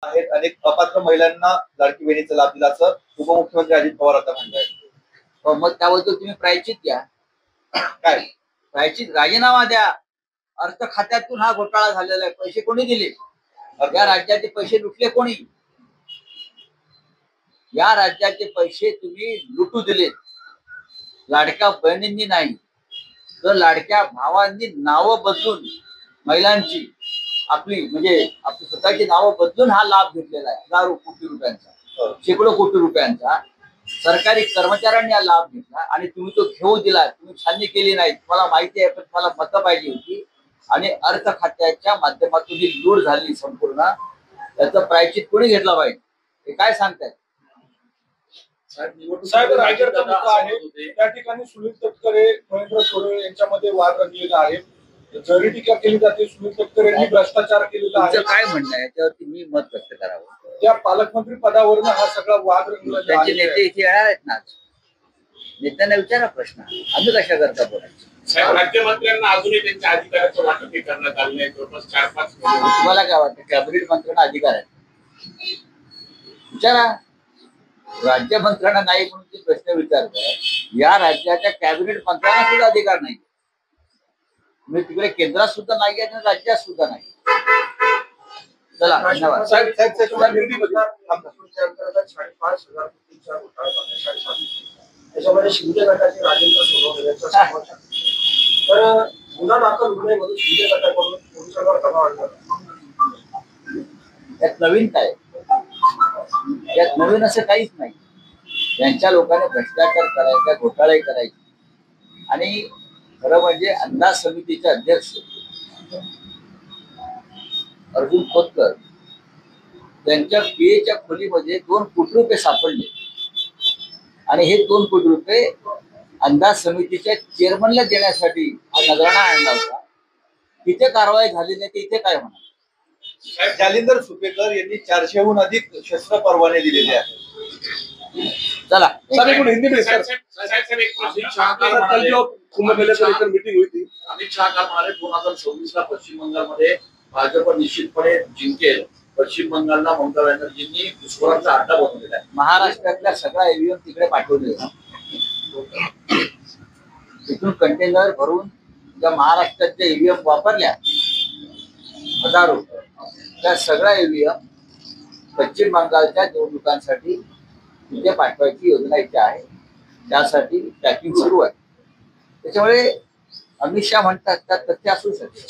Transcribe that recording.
आहेत अनेक अपात्र महिलांना लाडकी बहिणीचा लाभ दिला असं उपमुख्यमंत्री अजित पवार आता म्हणतात। मग त्याबद्दल तुम्ही प्रायचित घ्या। काय प्रायचित राजीनामा द्या। अर्थ खात्यातून हा घोटाळा झालेला आहे। पैसे कोणी दिले? या राज्याचे पैसे लुटले कोणी? या राज्याचे पैसे तुम्ही लुटू दिले, लाडक्या बहिणींनी नाही तर लाडक्या भावांनी नावं बदलून महिलांची आपली स्वतःची नावं बदलून हा लाभ घेतलेला आहे। हजारो कोटी रुपयांचा, शेकडो कोटी रुपयांचा सरकारी कर्मचाऱ्यांनी हा लाभ घेतला आणि तुम्ही तो घेऊ दिला। तुम्ही छाननी केली नाही, तुम्हाला माहिती आहे, पण तुम्हाला मतं पाहिजे होती आणि अर्थ खात्याच्या माध्यमातून ही लूट झाली संपूर्ण। त्याचं प्रायचित कोणी घेतला पाहिजे हे काय सांगतायत? साहेब राज्याचा मुद्दा आहे, त्या ठिकाणी सुनील तटकरे महेंद्र सोडवे यांच्यामध्ये वाद रंगलेला आहे। जरी टीका केली जाते सुनील तटकरे यांनी भ्रष्टाचार केलेला आहे। काय म्हणणं आहे याच्यावरती मी मत व्यक्त करावं? त्या पालकमंत्री पदावरून हा सगळा वाद रंगलेला त्यांचे नेते इथे आहेत ना, नेत्यांना विचारा प्रश्न, आम्ही कशा करता बोलायचं? राज्यमंत्र्यांना अजूनही त्यांच्या अधिकाराचं वाटप करण्यात आलं नाही, जवळपास 4-5 महिने। तुम्हाला काय वाटतं कॅबिनेट मंत्र्यांना अधिकार आहे? विचारा। राज्यमंत्र्यांना नाही म्हणून ते प्रश्न विचारताय, या राज्याच्या कॅबिनेट मंत्र्यांना सुद्धा अधिकार नाही। म्हणजे तिकडे केंद्रात सुद्धा नाही आणि राज्यात सुद्धा नाही। चला धन्यवाद। साहेब त्याच्यामध्ये शिंदे गटाचे राजेंद्र सोनवणे यांचा समावेश आहे। तर गुन्हा दाखल होऊ नये म्हणून शिंदे गटाकडून पोलिसांवर दबाव आणला। यात नवीन काय? यात नवीन असं काहीच नाही। यांच्या लोकांनी भ्रष्टाचार करायचा, घोटाळे करायचे आणि खरं म्हणजे अंदाज समितीचे अध्यक्ष अर्जुन खोतकर त्यांच्या पीएच्या खोलीमध्ये 2 कोटी रुपये सापडले आणि हे 2 कोटी रुपये अंदाज समितीच्या चेअरमनला देण्यासाठी हा नजराणा आणला होता। तिथे कारवाई झाली नाही तर इथे काय होणार? जालिंदर सुपेकर यांनी 400हून अधिक शस्त्र परवाने दिलेले आहेत। चला हिंदी में सर कुंभ मेळ्याच्या मीटिंग हुई थी। अमित शाह काल म्हणाले 2024 ला पश्चिम बंगालमध्ये भाजप निश्चितपणे जिंकेल। पश्चिम बंगालला ममता बॅनर्जींनी दुष्कर्माचा अड्डा बनवलेला आहे। महाराष्ट्रातल्या सगळ्या ईव्हीएम तिकडे पाठवले, तिथून कंटेनर भरून ज्या महाराष्ट्रातल्या ईव्हीएम वापरल्या हजारो, त्या सगळ्या ईव्हीएम पश्चिम बंगालच्या निवडणुकांसाठी तिथे पाठवायची योजना इथे आहे। त्यासाठी पॅकिंग सुरू आहे। त्याच्यामुळे अमित शाह म्हणतात त्यात तथ्य असू शकते।